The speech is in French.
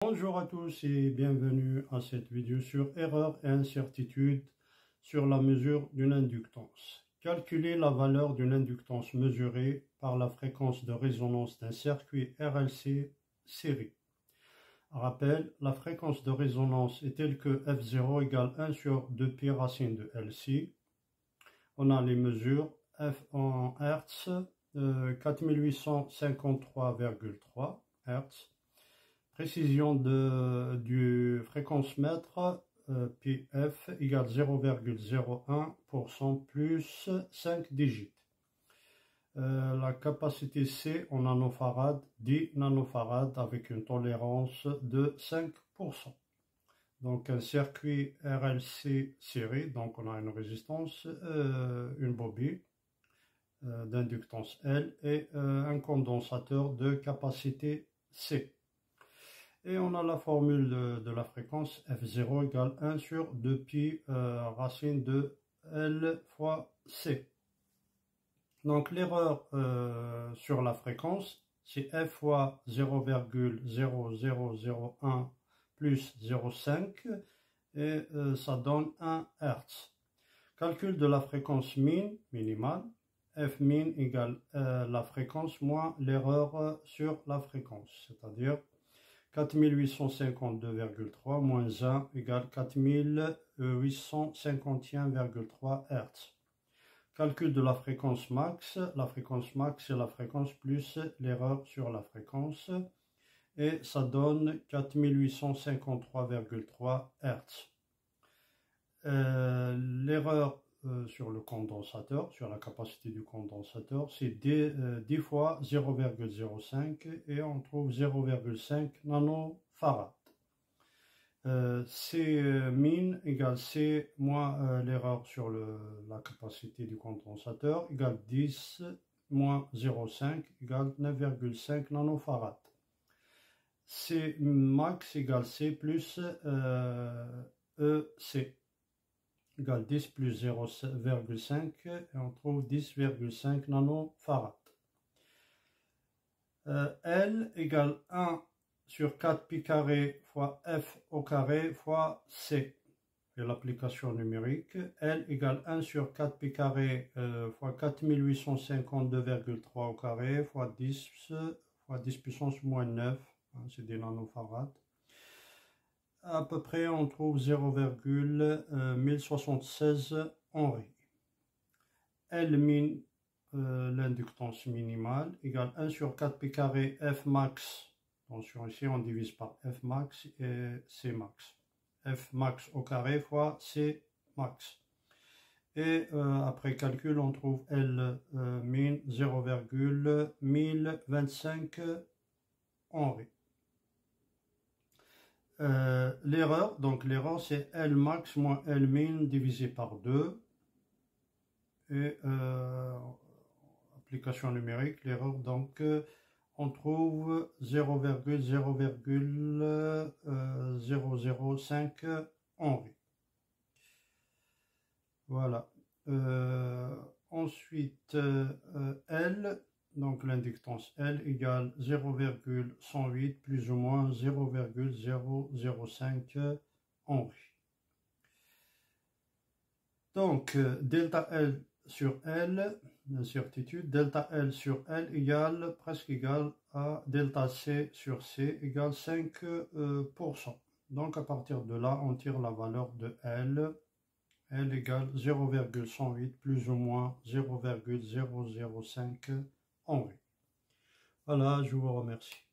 Bonjour à tous et bienvenue à cette vidéo sur erreurs et incertitudes sur la mesure d'une inductance. Calculer la valeur d'une inductance mesurée par la fréquence de résonance d'un circuit RLC série. Rappel, la fréquence de résonance est telle que F0 égale 1 sur 2π racine de LC. On a les mesures F en Hz, 4853,3 Hz. Précision du fréquence-mètre PF égale 0,01% plus 5 digits. La capacité C en nanofarad, 10 nanofarad avec une tolérance de 5%. Donc un circuit RLC série, donc on a une résistance, une bobine d'inductance L et un condensateur de capacité C. Et on a la formule de la fréquence F0 égale 1 sur 2π racine de L fois C. Donc l'erreur sur la fréquence, c'est F fois 0,0001 plus 0,5 et ça donne 1 Hz. Calcul de la fréquence minimale, F min égale la fréquence moins l'erreur sur la fréquence, c'est-à-dire 4852,3 moins 1 égale 4851,3 Hz. Calcul de la fréquence max c'est la fréquence plus l'erreur sur la fréquence et ça donne 4853,3 Hz. L'erreur sur le condensateur, sur la capacité du condensateur, c'est 10 fois 0,05 et on trouve 0,5 nanofarad. C min égale C moins l'erreur sur la capacité du condensateur égale 10 moins 0,5 égale 9,5 nanofarad. C max égale C plus EC égale 10 plus 0,5 et on trouve 10,5 nanofarad. L égale 1 sur 4π carré fois F au carré fois C. Et l'application numérique, L égale 1 sur 4π carré fois 4852,3 au carré fois 10 puissance moins 9, hein, c'est des nanofarads. À peu près on trouve 0,1076 Henry. L min, l'inductance minimale, égale 1 sur 4π carré F max. Attention, ici on divise par F max et C max. F max au carré fois C max. Et après calcul, on trouve L min 0,1025 Henry. L'erreur, donc l'erreur c'est L max moins L min divisé par 2 et application numérique, l'erreur donc on trouve 0,005 Henry. Voilà. Ensuite L, donc l'inductance L égale 0,108 plus ou moins 0,005 Henry. Donc delta L sur L, l'incertitude, delta L sur L égale, presque égale à delta C sur C égale 5%. Donc à partir de là, on tire la valeur de L. L égale 0,108 plus ou moins 0,005 Henry. Voilà, je vous remercie.